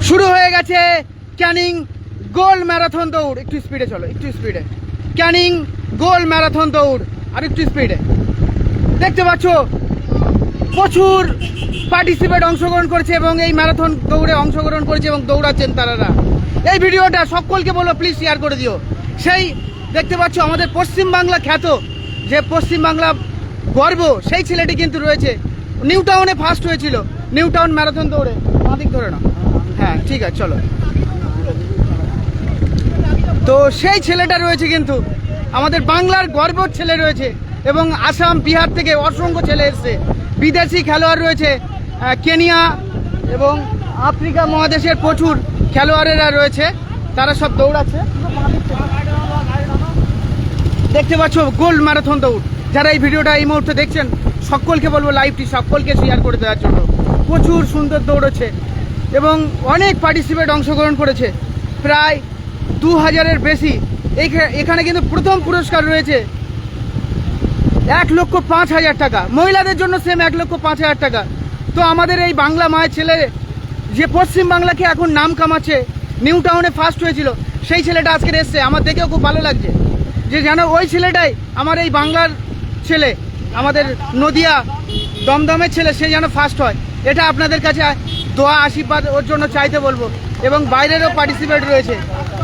শুরু হয়ে গেছে ক্যানিং গোল ম্যারাথন দৌড়। একটু স্পিডে চলো, একটু স্পিডে। ক্যানিং গোল ম্যারাথন দৌড়, আর একটু স্পিডে। দেখতে পাচ্ছ প্রচুর পার্টিসিপেট অংশগ্রহণ করেছে এবং এই ম্যারাথন দৌড়ে অংশগ্রহণ করেছে এবং দৌড়াচ্ছেন তারা। এই ভিডিওটা সকলকে বলো প্লিজ শেয়ার করে দিও। সেই দেখতে পাচ্ছ আমাদের পশ্চিমবাংলা খ্যাত, যে পশ্চিমবাংলা গর্ব, সেই ছেলেটি কিন্তু রয়েছে। নিউ টাউনে ফার্স্ট হয়েছিল, নিউ টাউন ম্যারাথন দৌড়ে। দিক ধরে না, হ্যাঁ ঠিক আছে চলো। তো সেই ছেলেটা রয়েছে কিন্তু আমাদের বাংলার গর্বর ছেলে রয়েছে, এবং আসাম বিহার থেকে অসংখ্য ছেলে এসছে। বিদেশি খেলোয়াড় রয়েছে, কেনিয়া এবং আফ্রিকা মহাদেশের প্রচুর খেলোয়াড়েরা রয়েছে, তারা সব দৌড়াচ্ছে। দেখতে পাচ্ছ গোল ম্যারাথন দৌড়। যারা এই ভিডিওটা এই মুহূর্তে দেখছেন সকলকে বলবো লাইভটি সকলকে শেয়ার করে দেওয়ার জন্য। প্রচুর সুন্দর দৌড়েছে এবং অনেক পার্টিসিপেট অংশগ্রহণ করেছে, প্রায় 2000-এর বেশি। এখানে কিন্তু প্রথম পুরস্কার রয়েছে 1,05,000 টাকা। মহিলাদের জন্য সেম 1,05,000 টাকা। তো আমাদের এই বাংলা মায়ের ছেলে যে পশ্চিমবাংলাকে এখন নাম কামাচ্ছে, নিউ টাউনে ফার্স্ট হয়েছিল, সেই ছেলেটা আজকে এসছে। আমার দেখেও খুব ভালো লাগছে যে যেন ওই ছেলেটাই আমার এই বাংলার ছেলে, আমাদের নদিয়া দমদমের ছেলে, সে যেন ফার্স্ট হয়। এটা আপনাদের কাছে দোয়া আশীর্বাদ ওর জন্য চাইতে বলবো। এবং বাইরেরও পার্টিসিপেট রয়েছে,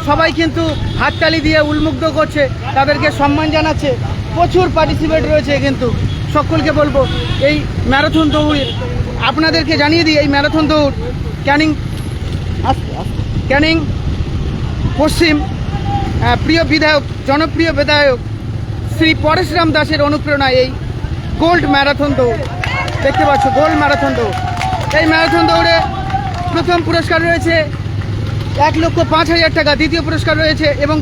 সবাই কিন্তু হাততালি দিয়ে উন্মুগ্ধ করছে, তাদেরকে সম্মান জানাচ্ছে। প্রচুর পার্টিসিপেট রয়েছে কিন্তু সকলকে বলবো এই ম্যারাথন দৌড় আপনাদেরকে জানিয়ে দিই। এই ম্যারাথন দৌড় ক্যানিং পশ্চিম প্রিয় বিধায়ক, জনপ্রিয় বিধায়ক শ্রী পরেশরাম দাসের অনুপ্রেরণায় এই গোল্ড ম্যারাথন দৌড়। দেখতে পাচ্ছ গোল্ড ম্যারাথন দৌড়। এই ম্যারাথন দৌড়ে প্রথম পুরস্কার রয়েছে 1,05,000 টাকা, দ্বিতীয় পুরস্কার রয়েছে এবং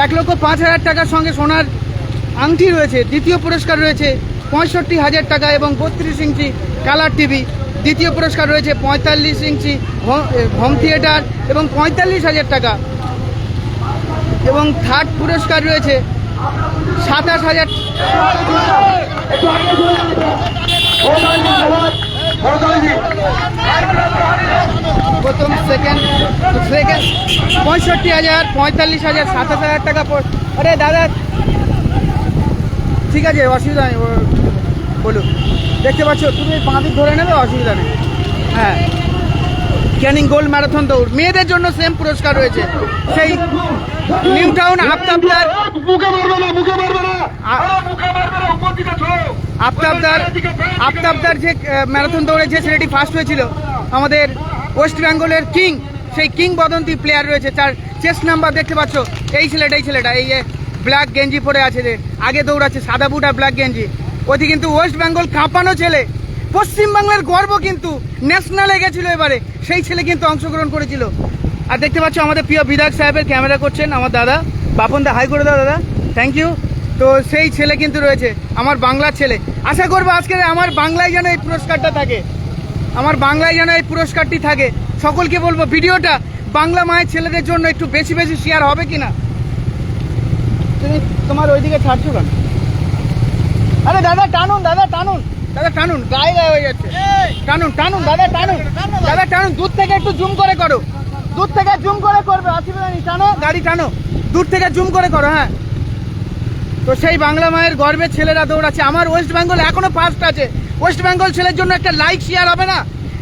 1,05,000 টাকার সঙ্গে সোনার আংটি রয়েছে। দ্বিতীয় পুরস্কার রয়েছে 65,000 টাকা এবং 32 ইঞ্চি কালার টিভি। দ্বিতীয় পুরস্কার রয়েছে 45 ইঞ্চি হোম থিয়েটার এবং 45,000 টাকা। এবং থার্ড পুরস্কার রয়েছে 27,000। প্রথম সেকেন্ড 65,000, 45,000, 27,000 টাকা। আরে দাদা ঠিক আছে, অসুবিধা নেই, বলুন। দেখতে পাচ্ছ তুমি বাঁদিক ধরে নেবে, অসুবিধা নেই। হ্যাঁ, ক্যানিং গোল্ড ম্যারাথন দৌড় মেয়েদের জন্য সেম পুরস্কার রয়েছে। সেই নিউ টাউন আফতাবদার যে ম্যারাথন দৌড়ে যে ছেলেটি ফার্স্ট হয়েছিল, আমাদের ওয়েস্ট বেঙ্গলের কিং, সেই কিংবদন্তি প্লেয়ার রয়েছে। তার চেস্ট নাম্বার দেখতে পাচ্ছ, এই ছেলেটা এই যে ব্ল্যাক গেঞ্জি পরে আছে, যে আগে দৌড়াচ্ছে, সাদা বুট আর ব্ল্যাক গেঞ্জি। ওটি কিন্তু ওয়েস্ট বেঙ্গল কাঁপানো ছেলে, পশ্চিমবাংলার গর্ব, কিন্তু ন্যাশনালে গেছিল এবারে, সেই ছেলে কিন্তু অংশগ্রহণ করেছিল। আর দেখতে পাচ্ছ আমাদের প্রিয় বিধায়ক সাহেবের ক্যামেরা করছেন আমার দাদা বাপন দা, হাই করে দাও দাদা, থ্যাংক ইউ। তো সেই ছেলে কিন্তু রয়েছে, আমার বাংলার ছেলে। আশা করবো আজকে আমার বাংলায় যেন এই পুরস্কারটা থাকে, আমার বাংলায় যেন এই পুরস্কারটি থাকে। সকলকে বলবো ভিডিওটা বাংলা মায়ের ছেলেদের জন্য একটু বেশি বেশি শেয়ার হবে কিনা। তুমি তোমার ওইদিকে ছাড়ছো কেন? আরে দাদা টানুন, দাদা টানুন, দাদা টানুন, গায়ে গায়ে হয়ে যাচ্ছে। টানুন টানুন দাদা, টানুন দাদা, টানুন। দূর থেকে একটু জুম করে করো, দূর থেকে জুম করে করবে, অসুবিধা নেই। টানো গাড়ি, টানো, দূর থেকে জুম করে করো। হ্যাঁ, তো সেই বাংলা মায়ের গর্বের ছেলেরা দৌড়াচ্ছে। আমার ওয়েস্ট বেঙ্গল এখনো ফার্স্ট আছে। ওয়েস্ট বেঙ্গল ছেলের জন্য একটা লাইক শেয়ার হবে না?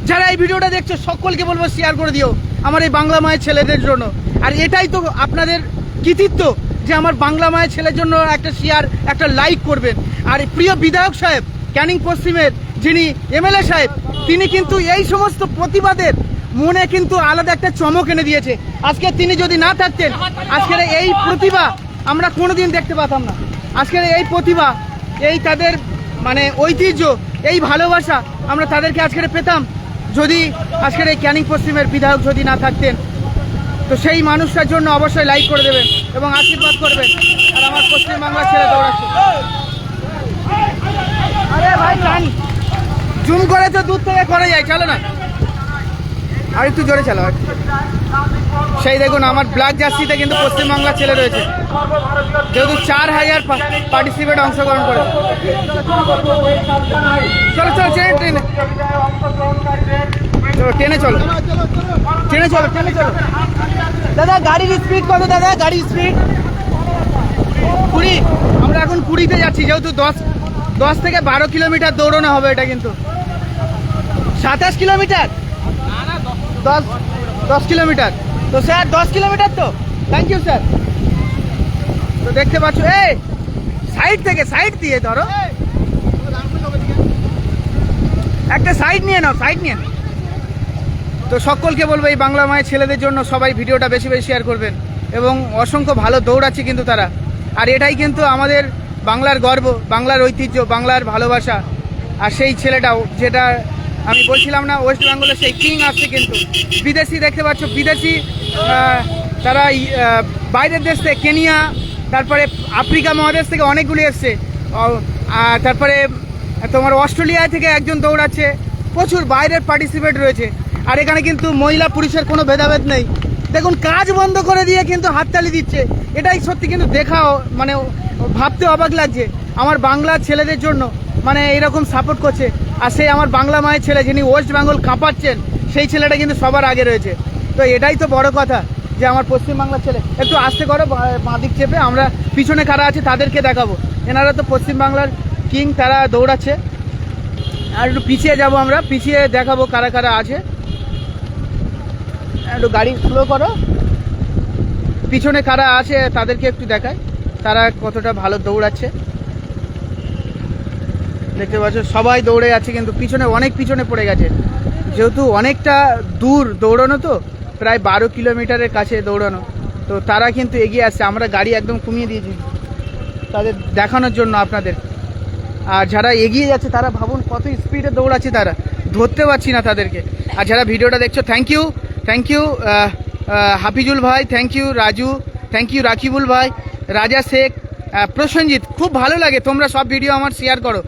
যারা এই ভিডিওটা দেখছো সকলকে বলবো শেয়ার করে দিও আমার এই বাংলা মায়ের ছেলেদের জন্য। আর এটাই তো আপনাদের কৃতিত্ব যে আমার বাংলা মায়ের ছেলের জন্য একটা শেয়ার, একটা লাইক করবেন। আর প্রিয় বিধায়ক সাহেব, ক্যানিং পশ্চিমের যিনি এমএলএ সাহেব, তিনি কিন্তু এই সমস্ত প্রতিবাদের মনে কিন্তু আলাদা একটা চমক এনে দিয়েছে। আজকে তিনি যদি না থাকতেন, আজকের এই প্রতিভা আমরা কোনোদিন দেখতে পেতাম না। আজকের এই প্রতিভা, এই তাদের মানে ঐতিহ্য, এই ভালোবাসা আমরা তাদেরকে আজকের পেতাম যদি আজকের এই ক্যানিং পশ্চিমের বিধায়ক যদি না থাকতেন। তো সেই মানুষটার জন্য অবশ্যই লাইক করে দেবেন এবং আশীর্বাদ করবেন। আর আমার পশ্চিমবাংলার ছেলে দৌড়াচ্ছে। আরে ভাই জুম করে তো দূর থেকে করা যায়, চলো না। আর একটু জোরে চালাও আর একটু জোরে। সেই দেখুন আমার ব্ল্যাক জার্সিতে কিন্তু পশ্চিমবাংলার ছেলে রয়েছে, যেহেতু 4000 পার্টিসিপেট অংশগ্রহণ করেছে। চলো চলো ট্রেনে ট্রেনে চলো, ট্রেনে চলো ট্রেনে চলো ট্রেনে চলো। দাদা গাড়ির স্পিড কত দাদা? গাড়ির স্পিড 20। আমরা এখন 20তে যাচ্ছি, যেহেতু 10 থেকে 12 কিলোমিটার দৌড়ানো হবে। এটা কিন্তু 27 কিলোমিটার, 10 কিলোমিটার। তো স্যার 10 কিলোমিটার তো, থ্যাংক ইউ স্যার। তো দেখতে পাচ্ছ, এই সাইড থেকে সাইড দিয়ে ধরো, একটা সাইড নিয়ে নাও, সাইড নিয়ে নাও। তো সকলকে বলবো এই বাংলা মায়ের ছেলেদের জন্য সবাই ভিডিওটা বেশি বেশি শেয়ার করবেন, এবং অসংখ্য ভালো দৌড়াচ্ছে কিন্তু তারা। আর এটাই কিন্তু আমাদের বাংলার গর্ব, বাংলার ঐতিহ্য, বাংলার ভালোবাসা। আর সেই ছেলেটাও, যেটা আমি বলছিলাম না, ওয়েস্ট বেঙ্গলের সেই কিং আসছে কিন্তু। বিদেশি দেখতে পাচ্ছ, বিদেশি তারা বাইরের দেশ থেকে, কেনিয়া, তারপরে আফ্রিকা মহাদেশ থেকে অনেকগুলি এসছে। তারপরে তোমার অস্ট্রেলিয়া থেকে একজন দৌড়াচ্ছে, প্রচুর বাইরের পার্টিসিপেট রয়েছে। আর এখানে কিন্তু মহিলা পুরুষের কোনো ভেদাভেদ নেই। দেখুন কাজ বন্ধ করে দিয়ে কিন্তু হাততালি দিচ্ছে, এটাই সত্যি কিন্তু দেখাও, মানে ভাবতে অবাক লাগছে। আমার বাংলার ছেলেদের জন্য মানে এরকম সাপোর্ট করছে। আর সেই আমার বাংলা মায়ের ছেলে, যিনি ওয়েস্ট বেঙ্গল কাঁপাচ্ছেন, সেই ছেলেটা কিন্তু সবার আগে রয়েছে। তো এটাই তো বড় কথা, যে আমার পশ্চিমবাংলার ছেলে। একটু আস্তে করো, বাঁদিক চেপে, আমরা পিছনে কারা আছে তাদেরকে দেখাবো। এনারা তো পশ্চিমবাংলার কিং, তারা দৌড়াচ্ছে। আর একটু পিছিয়ে যাব, আমরা পিছিয়ে দেখাবো কারা কারা আছে। একটু গাড়ি স্লো করো, পিছনে কারা আছে তাদেরকে একটু দেখায়, তারা কতটা ভালো দৌড়াচ্ছে। দেখতে পাচ্ছ সবাই দৌড়ে যাচ্ছে, কিন্তু পিছনে অনেক পিছনে পড়ে গেছে, যেহেতু অনেকটা দূর দৌড়ানো, তো প্রায় 12 কিলোমিটারের কাছে দৌড়ানো। তো তারা কিন্তু এগিয়ে আসছে, আমরা গাড়ি একদম কমিয়ে দিয়েছি তাদের দেখানোর জন্য আপনাদের। আর যারা এগিয়ে যাচ্ছে তারা ভাবুন কত স্পিডে দৌড়াচ্ছে, তারা ধরতে পারছি না তাদেরকে। আর যারা ভিডিওটা দেখছো, thank you, thank you Hafizul ভাই, thank you Raju, thank you Rakibul ভাই, রাজা শেখ, প্রসেনজিৎ। খুব ভালো লাগে তোমরা সব ভিডিও আমার শেয়ার করো,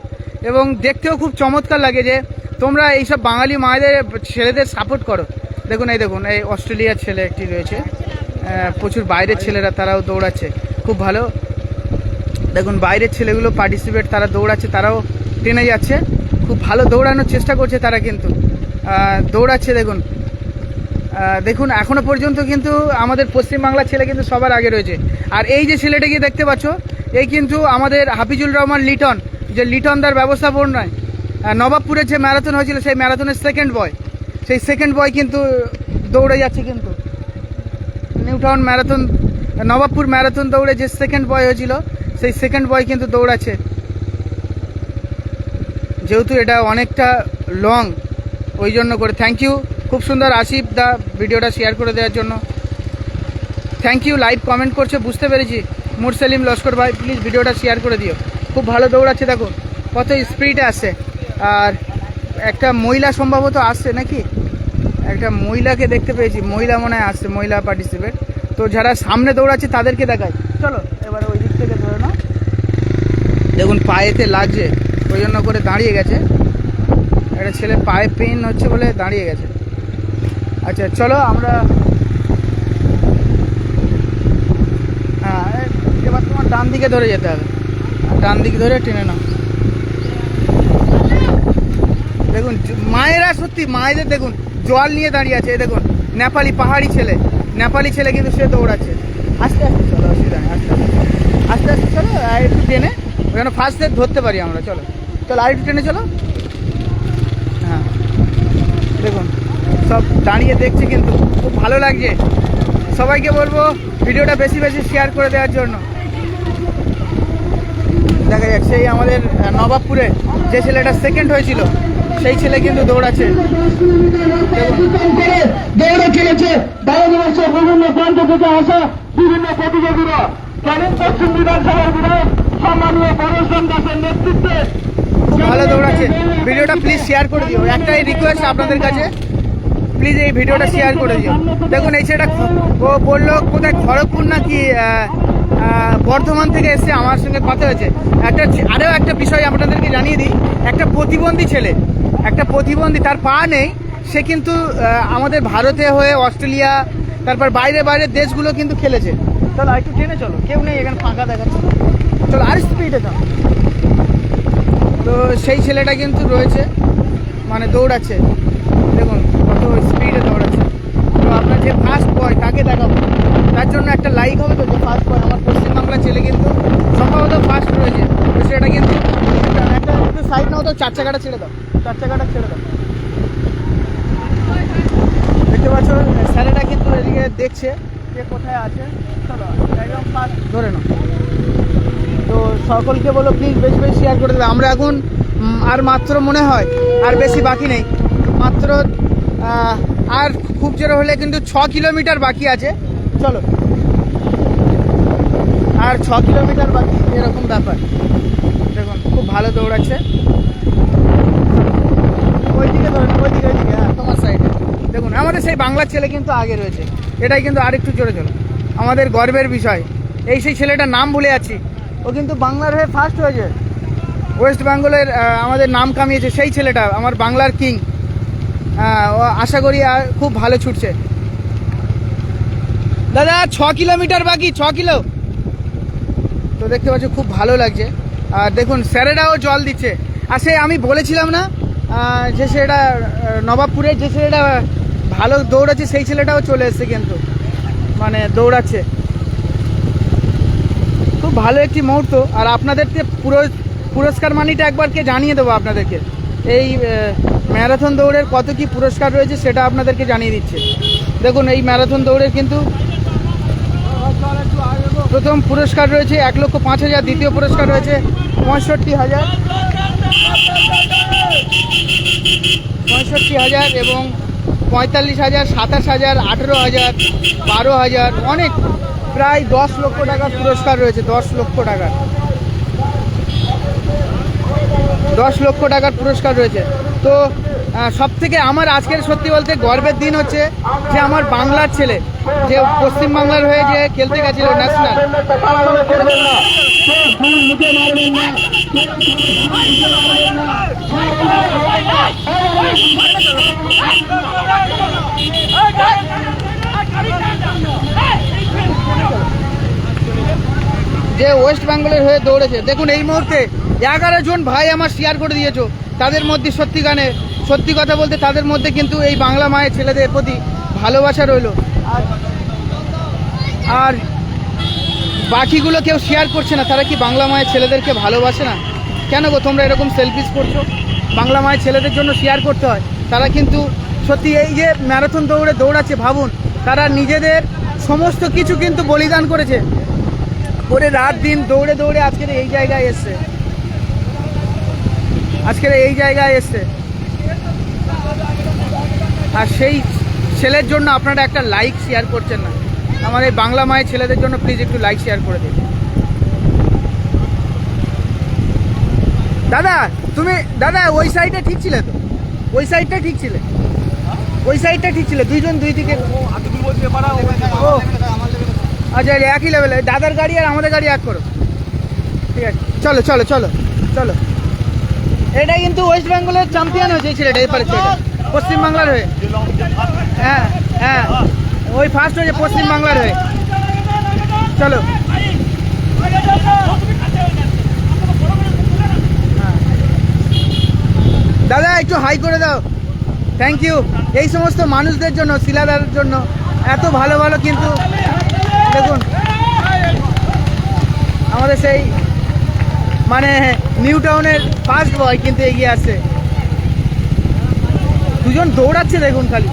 এবং দেখতেও খুব চমৎকার লাগে যে তোমরা এইসব বাঙালি মায়েদের ছেলেদের সাপোর্ট করো। দেখুন এই দেখুন, এই অস্ট্রেলিয়ার ছেলে একটি রয়েছে, প্রচুর বাইরের ছেলেরা তারাও দৌড়াচ্ছে, খুব ভালো। দেখুন বাইরের ছেলেগুলো পার্টিসিপেট, তারা দৌড়াচ্ছে, তারাও টেনে যাচ্ছে, খুব ভালো দৌড়ানোর চেষ্টা করছে তারা, কিন্তু দৌড়াচ্ছে। দেখুন দেখুন এখনো পর্যন্ত কিন্তু আমাদের পশ্চিমবাংলার ছেলে কিন্তু সবার আগে রয়েছে। আর এই যে ছেলেটাকে দেখতে পাচ্ছ, এই কিন্তু আমাদের হাফিজুল রহমান লিটন, যে লিটনদার ব্যবস্থাপনায় নবাবপুরের যে ম্যারাথন হয়েছিল, সেই ম্যারাথনের সেকেন্ড বয়, সেই সেকেন্ড বয় কিন্তু দৌড়ে যাচ্ছে। কিন্তু new town marathon, Nawabpur marathon দৌড়ে যে সেকেন্ড বয় হয়েছিল, সেই সেকেন্ড বয় কিন্তু দৌড়াচ্ছে, যেহেতু এটা অনেকটা লং, ওই জন্য করে। থ্যাংক ইউ, খুব সুন্দর আসিফ দা ভিডিওটা শেয়ার করে দেওয়ার জন্য, থ্যাংক ইউ। লাইভ কমেন্ট করছে, বুঝতে পেরেছি। মুরসেলিম লস্কর ভাই, প্লিজ ভিডিওটা শেয়ার করে দিও। খুব ভালো দৌড়াচ্ছে, দেখো কত স্পিডে আসছে। আর একটা মহিলা সম্ভবত আসছে নাকি, একটা মহিলাকে দেখতে পেয়েছি, মহিলা মনে হয় আসছে, মহিলা পার্টিসিপেট। তো যারা সামনে দৌড়াচ্ছে তাদেরকে দেখায়। চলো এবারে ওই দিক থেকে ধরে নাও। দেখুন পায়েতে লাগছে, ওই জন্য করে দাঁড়িয়ে গেছে। একটা ছেলে পায়ে পেন হচ্ছে বলে দাঁড়িয়ে গেছে। আচ্ছা চলো আমরা, হ্যাঁ এবার তোমার ডান দিকে ধরে যেতে হবে, ডান দিকে ধরে টেনে নাও। দেখুন মায়েরা, সত্যি মায়েদের দেখুন জল নিয়ে দাঁড়িয়ে আছে। দেখুন নেপালি পাহাড়ি ছেলে, নেপালি ছেলে কিন্তু সে দৌড়াচ্ছে। আস্তে আস্তে চলো, অসুবিধা নেই, আস্তে আস্তে আস্তে আস্তে চলো। আর একটু টেনে, ওখানে ফার্স্ট সেট ধরতে পারি আমরা। চলো চলো আর একটু টেনে চলো। হ্যাঁ দেখুন সব দাঁড়িয়ে দেখছে, কিন্তু খুব ভালো লাগছে। সবাইকে বলবো ভিডিওটা বেশি বেশি শেয়ার করে দেওয়ার জন্য। দেখা যাক সেই আমাদের নবাবপুরে যে ছেলেটা সেকেন্ড হয়েছিল, সেই ছেলে কিন্তু দৌড়াচ্ছে। দৌড়ে খেলেছে ভারতবর্ষের বিভিন্ন প্রান্ত থেকে আসা বিভিন্ন প্রতিযোগীরা। পশ্চিম বিধানসভার বিধায়ক সম্মানীয় পরেশন দাসের নেতৃত্বে খুব ভালো দৌড়াচ্ছে। ভিডিওটা প্লিজ শেয়ার করে দিও, একটাই রিকোয়েস্ট আপনাদের কাছে, প্লিজ এই ভিডিওটা শেয়ার করে দিও। দেখুন এই ছেলেটা, ও বললো কোথায় খড়গপুর নাকি বর্ধমান থেকে এসে আমার সঙ্গে কথা হয়েছে। আরও একটা বিষয় আপনাদেরকে জানিয়ে দিই, একটা প্রতিবন্ধী ছেলে, একটা প্রতিবন্ধী, তার পা নেই, সে কিন্তু আমাদের ভারতে হয়ে অস্ট্রেলিয়া, তারপর বাইরে বাইরের দেশগুলো কিন্তু খেলেছে। চলো একটু ট্রেনে চলো, কেউ নেই এখানে, ফাঁকা দেখাচ্ছে। চলো আর স্পিডে যাও। তো সেই ছেলেটা কিন্তু রয়েছে, মানে দৌড়াচ্ছে, দেখুন কত স্পিডে দৌড়াচ্ছে। তো আপনার যে ফার্স্ট বয় তাকে দেখাবো, তার জন্য একটা লাইক হবে। তো যে ফার্স্ট বয় আমার পশ্চিমবাংলার ছেলে কিন্তু সম্ভবত ফার্স্ট রয়েছে। তো সেটা কিন্তু একটা একটু সাইড নাও, তো 4 চাকাটা ছেড়ে দাও, 4 চাকাটা ছেড়ে দাও। দেখতে পাচ্ছ স্যারেটা কিন্তু এদিকে দেখছে কে কোথায় আছে। চলো একদম ফার্স্ট ধরে নাও। তো সকলকে বলো প্লিজ বেশি বেশি শেয়ার করে দেবে। আমরা এখন আর মাত্র মনে হয় আর বেশি বাকি নেই, মাত্র আর খুব জোরে হলে কিন্তু 6 কিলোমিটার বাকি আছে। চলো আর 6 কিলোমিটার বাকি, এরকম ব্যাপার। দেখুন খুব ভালো দৌড়াচ্ছে। ওইদিকে ধরুন, ওইদিকে ওইদিকে, হ্যাঁ তোমার সাইডে। দেখুন আমাদের সেই বাংলার ছেলে কিন্তু আগে রয়েছে, এটাই কিন্তু আরেকটু জোরে চলো, আমাদের গর্বের বিষয়। এই সেই ছেলেটার নাম ভুলে যাচ্ছি, ও কিন্তু বাংলার হয়ে ফার্স্ট হয়েছে, ওয়েস্ট বেঙ্গলের আমাদের নাম কামিয়েছে সেই ছেলেটা, আমার বাংলার কিং। ও আশা করি আর খুব ভালো ছুটছে। দাদা 6 কিলোমিটার বাকি, 6 কিলো। তো দেখতে পাচ্ছ খুব ভালো লাগছে। আর দেখুন স্যারেরাও জল দিচ্ছে। আর সে আমি বলেছিলাম না যে সেটা নবাবপুরে যে ছেলেটা ভালো দৌড়াচ্ছে সেই ছেলেটাও চলে এসছে কিন্তু, মানে দৌড়াচ্ছে। খুব ভালো একটি মুহূর্ত। আর আপনাদেরকে পুরস্কার মানিটা একবারকে জানিয়ে দেবো আপনাদেরকে। এই ম্যারাথন দৌড়ের কত কি পুরস্কার রয়েছে সেটা আপনাদেরকে জানিয়ে দিচ্ছে। দেখুন এই ম্যারাথন দৌড়ের কিন্তু প্রথম পুরস্কার রয়েছে 1,05,000, দ্বিতীয় পুরস্কার রয়েছে 65,000, 65,000 এবং 45,000, 27,000, 18,000, 12,000, অনেক, প্রায় 10 লক্ষ টাকার পুরস্কার রয়েছে। 10 লক্ষ টাকার, 10 লক্ষ টাকার পুরস্কার রয়েছে। তো সব থেকে আমার আজকের সত্যি বলতে গর্বের দিন হচ্ছে যে আমার বাংলার ছেলে যে পশ্চিমবাংলার হয়ে যে খেলতে গেছিল ন্যাশনাল, যে ওয়েস্ট বেঙ্গলের হয়ে দৌড়েছে। দেখুন এই মুহূর্তে 11 জন ভাই আমার শেয়ার করে দিয়েছো, তাদের মধ্যে সত্যি কথা বলতে তাদের মধ্যে কিন্তু এই বাংলা মায়ের ছেলেদের প্রতি ভালোবাসা রইল। আর বাকিগুলো কেউ শেয়ার করছে না, তারা কি বাংলা মায়ের ছেলেদেরকে ভালোবাসে না? কেন গো তোমরা এরকম সেলফিশ করছো? বাংলা মায়ের ছেলেদের জন্য শেয়ার করতে হয়। তারা কিন্তু সত্যি এই যে ম্যারাথন দৌড়াচ্ছে, ভাবুন তারা নিজেদের সমস্ত কিছু কিন্তু বলিদান করেছে, করে রাত দিন দৌড়ে দৌড়ে আজকের এই জায়গায় এসছে, আর সেই ছেলের জন্য আপনারা একটা লাইক শেয়ার করছেন না। আমার এই বাংলা মায়ের ছেলেদের জন্য প্লিজ একটু লাইক শেয়ার করে দিন। দাদা ওই সাইডে ঠিক ছিলে তো, ওই সাইডটা ঠিক ছিলে, দুইজন দুই দিকে। ও আচ্ছা একই লেভেলে, দাদার গাড়ি আর আমাদের গাড়ি এক করো, ঠিক আছে? চলো চলো চলো চলো। এটাই কিন্তু ওয়েস্ট বেঙ্গলের চ্যাম্পিয়ন হয়েছে এই ছেলেটা, এরপরে ছেলেটা পশ্চিমবাংলার হয়ে। হ্যাঁ হ্যাঁ, ওই ফার্স্ট হয়েছে পশ্চিমবাংলার হয়ে। চলো দাদা একটু হাই করে দাও, থ্যাংক ইউ। এই সমস্ত মানুষদের জন্য, শিলাদার জন্য এত ভালো ভালো কিন্তু দেখুন আমাদের সেই মানে নিউ টাউনের ফার্স্ট বয় কিন্তু এগিয়ে আসছে। দুজন দৌড়াচ্ছে, দেখুন খালি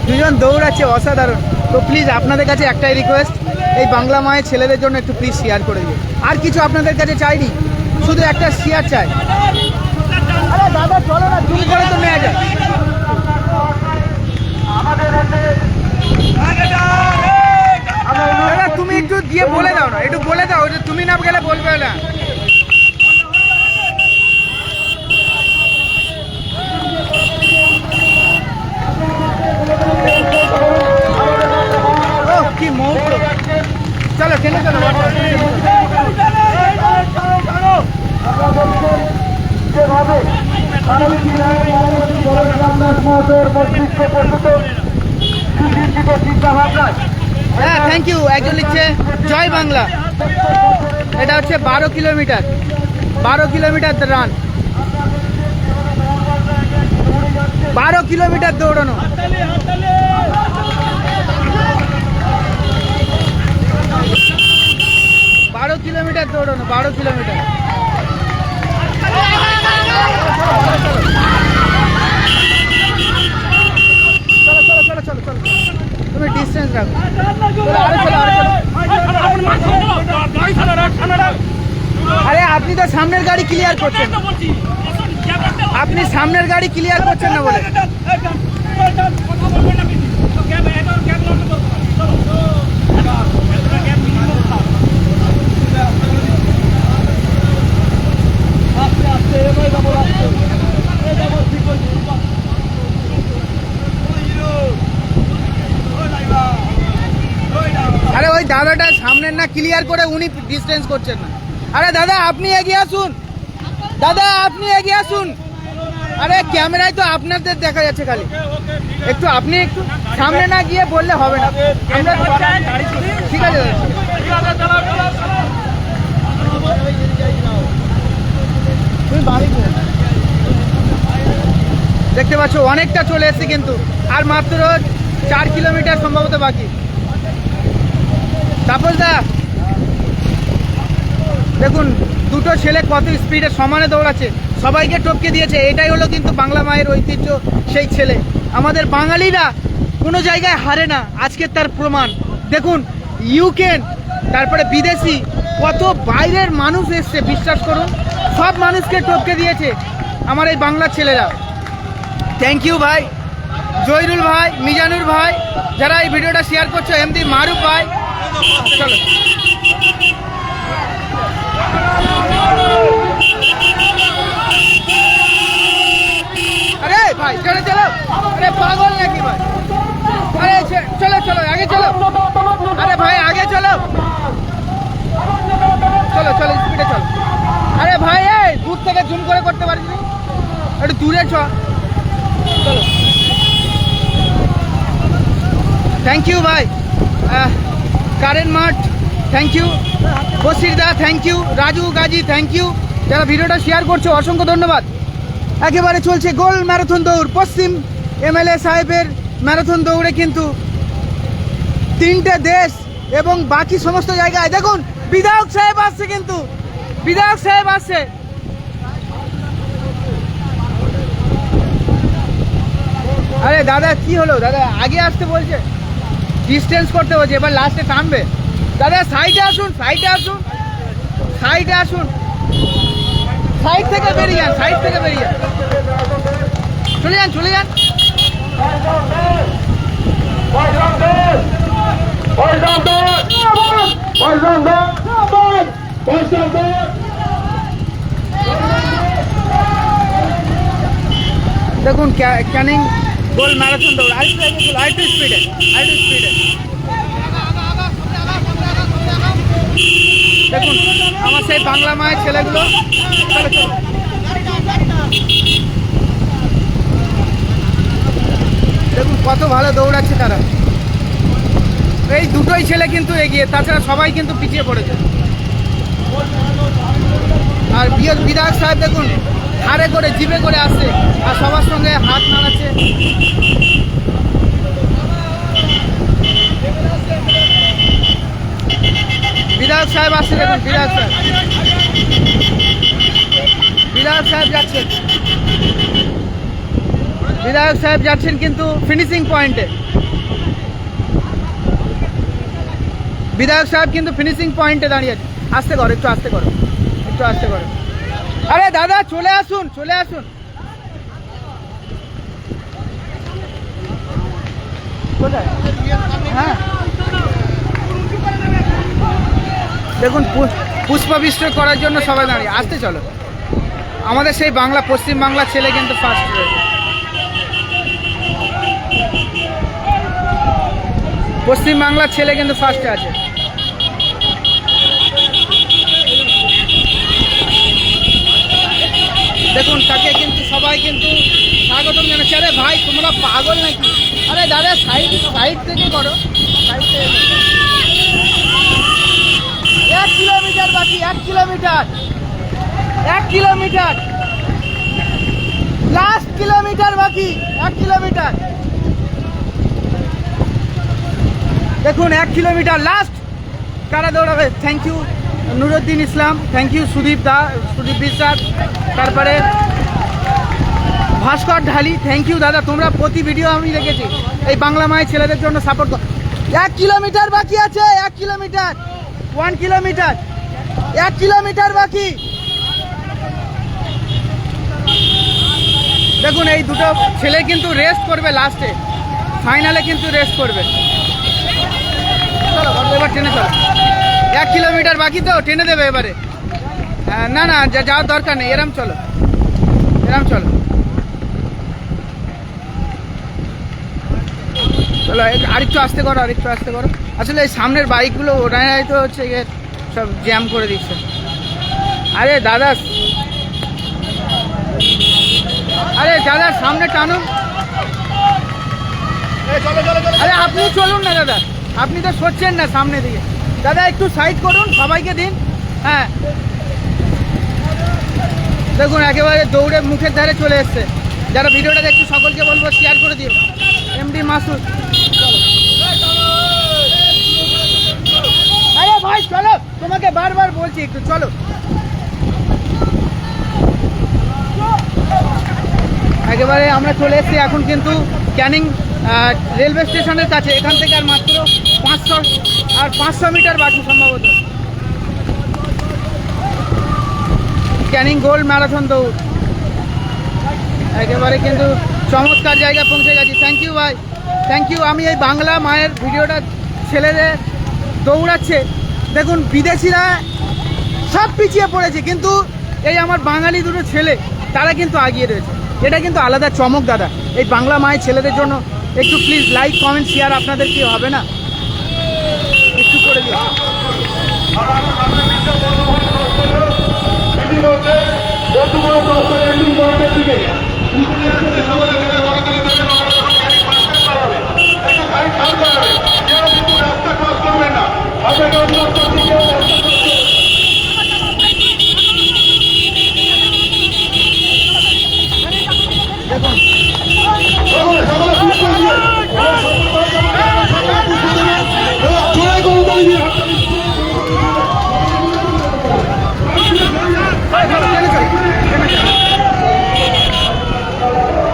দুজন দৌড়াচ্ছে, অসাধারণ। তো প্লিজ আপনাদের কাছে একটাই রিকোয়েস্ট, এই বাংলা মায়ের ছেলেদের জন্য একটু প্লিজ শেয়ার করে দিন। আর কিছু আপনাদের কাছে চাইনি, শুধু একটা শেয়ার চাই। আরে দাদা চলো না, জুম করে তো নেওয়া যায়। দাদা তুমি একটু দিয়ে বলে দাও না, একটু বলে দাও যে তুমি না গেলে বলবে না। কি মুহূর্ত। চলো ট্রেনে চলো। যেভাবে মানস মহোদয়ের মস্তিষ্ক প্রসূত সুচিন্তিত চিন্তা ভাবনায় হ্যাঁ থ্যাংক ইউ। একজন লিখছে জয় বাংলা। এটা হচ্ছে 12 কিলোমিটার, 12 কিলোমিটার রান, 12 কিলোমিটার দৌড়ানো। বারো কিলোমিটার দৌড়ানো, 12 কিলোমিটার। চলো চলো চলো চলো চলো, তুমি ডিস্টেন্স রাখো। চলো, আরো চলো, আরো চলো। আরে আপনি তো সামনের গাড়ি ক্লিয়ার করছেন, আপনি সামনের গাড়ি ক্লিয়ার করছেন না বলে। আরে ওই দাদাটা সামনের না ক্লিয়ার করে উনি ডিস্টেন্স করছেন না। আরে দাদা আপনি এগিয়ে আসুন, দাদা আপনি এগিয়ে আসুন। আরে ক্যামেরায় তো আপনাদের দেখা যাচ্ছে খালি, একটু আপনি একটু সামনে না গিয়ে বললে হবে না। আমরা ঠিক আছে তুমি বাড়ি দেখতে পাচ্ছ অনেকটা চলে এসেছে কিন্তু, আর মাত্র 4 কিলোমিটার সম্ভবত বাকি। তাপস দা দেখুন দুটো ছেলে কত স্পিডে সমানে দৌড়াচ্ছে, সবাইকে টপকে দিয়েছে। এটাই হলো কিন্তু বাংলা মায়ের ঐতিহ্য, সেই ছেলে। আমাদের বাঙালিরা কোনো জায়গায় হারে না, আজকে তার প্রমাণ দেখুন। ইউক্রেন, তারপরে বিদেশি, কত বাইরের মানুষ এসছে, বিশ্বাস করুন সব মানুষকে টপকে দিয়েছে আমার এই বাংলার ছেলেরা। থ্যাংক ইউ ভাই, জয়রুল ভাই, মিজানুর ভাই, যারা এই ভিডিওটা শেয়ার করছো, এমডি মারুফ ভাই। চলো আরে ভাই চলো চলো, আরে পাগল নাকি ভাই? আরে চলো চলো আগে চলো, আরে ভাই আগে চলো, চলো চলো স্পিডে চলো। আরে ভাই এই দূর থেকে জুম করে করতে পারিস নি, একটু দূরে চলো। থ্যাংক ইউ ভাই, কারেন মাঠ থ্যাংক ইউ, বসির দা thank you, Raju Gazi thank you, যারা ভিডিওটা শেয়ার করছো অসংখ্য ধন্যবাদ। একেবারে চলছে গোল ম্যারাথন দৌড়, পশ্চিম এমএলএ সাহেবের ম্যারাথন দৌড়ে কিন্তু 3টে দেশ এবং বাকি সমস্ত জায়গায় দেখুন বিধায়ক সাহেব আসছে, কিন্তু বিধায়ক সাহেব আসছে। আরে দাদা কি হলো দাদা, আগে আসতে বলছে, ডিস্টেন্স করতে বলছে, এবার লাস্টে টানবে। দাদা সাইডে আসুন, সাইডে আসুন, সাইডে আসুন, সাইড থেকে বেরিয়ে যান, সাইড থেকে বেরিয়ে যান, চলে যান চলে যান। দেখুন ক্যানিং গোল ম্যারাথন দৌড়, আরেকটু স্পিডে, আরেকটু স্পিডে। দেখুন আমার সেই বাংলা মায়ের ছেলেগুলো, চলো চলো। দেখুন কত ভালো দৌড়াচ্ছে তারা, এই দুটোই ছেলে কিন্তু এগিয়ে, তাছাড়া সবাই কিন্তু পিছিয়ে পড়েছে। আর বিধায়ক সাহেব দেখুন হারে করে জিভে করে আসছে, আর সবার সঙ্গে হাত নাড়াচ্ছে। বিধায়ক সাহেব আসছে, দেখুন বিধায়ক সাহেব, বিধায়ক সাহেব যাচ্ছেন, বিধায়ক সাহেব যাচ্ছেন কিন্তু ফিনিশিং পয়েন্টে। বিধায়ক সাহেব কিন্তু ফিনিশিং পয়েন্টে দাঁড়িয়ে আছে। আস্তে করো, একটু আস্তে করো, একটু আস্তে করো। আরে দাদা চলে আসুন, চলে আসুন। কোথায়? হ্যাঁ দেখুন পুষ্পাবৃষ্টি করার জন্য সবাই দাঁড়িয়ে, আসতে চলো। আমাদের সেই বাংলা, পশ্চিম বাংলার ছেলে কিন্তু ফার্স্ট রয়েছে, পশ্চিম বাংলার ছেলে কিন্তু ফার্স্টে আছে। দেখুন তাকে কিন্তু সবাই কিন্তু স্বাগতম জানাচ্ছি। আরে ভাই তোমরা পাগল নাকি? আরে দাদা সাইড থেকে করো, সাইড থেকে করো। 1 কিলোমিটার বাকি, 1 কিলোমিটার, 1 কিলোমিটার, লাস্ট কিলোমিটার বাকি, 1 কিলোমিটার। দেখুন 1 কিলোমিটার লাস্ট। কারা দৌড়াবে? Thank you Nuruddin Islam, thank you Sudip Biswas, তারপরে ভাস্কর ঢালি, থ্যাংক ইউ দাদা। তোমরা প্রতি ভিডিও আমি দেখেছি এই বাংলা মায়ের ছেলেদের জন্য সাপোর্ট কর। 1 কিলোমিটার বাকি আছে, 1 কিলোমিটার, 1 কিলোমিটার, 1 কিলোমিটার বাকি। দেখুন এই দুটো ছেলে কিন্তু রেস্ট করবে লাস্টে, ফাইনালে কিন্তু রেস্ট করবে। চলো এবার ট্রেনে চলো। 1 কিলোমিটার বাকি তো, টেনে দেবে এবারে। না না যাওয়ার দরকার নেই, এরম চলো, এরম চলো। চলো আরেকটু আস্তে করো, আরেকটু আস্তে করো। আসলে এই সামনের বাইকগুলো ওরাই তো হচ্ছে গিয়ে সব জ্যাম করে দিচ্ছে। আরে দাদা, আরে দাদা সামনে টানুন। আরে আপনি চলুন না দাদা, আপনি তো সরছেন না সামনে দিকে। দাদা একটু সাইড করুন, সবাইকে দিন। হ্যাঁ দেখুন একেবারে দৌড়ে মুখের ধারে চলে এসছে। যারা ভিডিওটা দেখছি সকলকে বলবো শেয়ার করে দিও। এমডি মাসুদ, আরে ভাই চলো, তোমাকে বারবার বলছি একটু চলো। একেবারে আমরা চলে এসেছি এখন কিন্তু ক্যানিং রেলওয়ে স্টেশনের কাছে। এখান থেকে আর মাত্র 500 মিটার বাকি সম্ভবত। ক্যানিং গোল্ড ম্যারাথন দৌড় একেবারে কিন্তু চমৎকার জায়গায় পৌঁছে গেছি। থ্যাংক ইউ ভাই, থ্যাংক ইউ। আমি এই বাংলা মায়ের ভিডিওটা ছেলেদের দৌড়াচ্ছে। দেখুন বিদেশিরা সব পিছিয়ে পড়েছে, কিন্তু এই আমার বাঙালি দুটো ছেলে তারা কিন্তু আগিয়ে রয়েছে। এটা কিন্তু আলাদা চমক দাদা। এই বাংলা মায়ের ছেলেদের জন্য একটু প্লিজ লাইক কমেন্ট শেয়ার আপনাদের কি হবে না একটু করে দিও।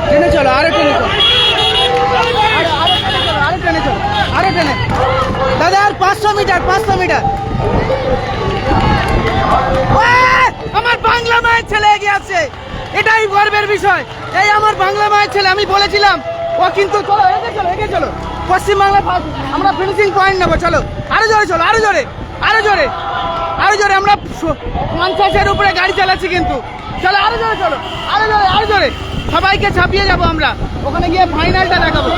ট্রেনে চলো, আরো ট্রেনে চলো, আরো ট্রেনে চলো, আরো ট্রেনে। দাদা আর 500 মিটার, 500 মিটার। আমার বাংলা মায়ের ছেলে এগিয়ে আসছে, এটাই গর্বের বিষয়। এই আমার বাংলা মায়ের ছেলে, আমি বলেছিলাম ও কিন্তু। চলো এগিয়ে চলো, এগিয়ে চলো। পশ্চিমবাংলা আমরা ফিনিশিং পয়েন্ট নেবো। চলো আরো জোরে চলো, আরো জোরে, আরো জোরে, আরো জোরে। আমরা 50-এর উপরে গাড়ি চালাচ্ছি কিন্তু। চলো আরো জোরে চলো, আরো জোরে, আরো জোরে। সবাইকে ছাপিয়ে যাবো আমরা, ওখানে গিয়ে ফাইনালটা দেখাবো।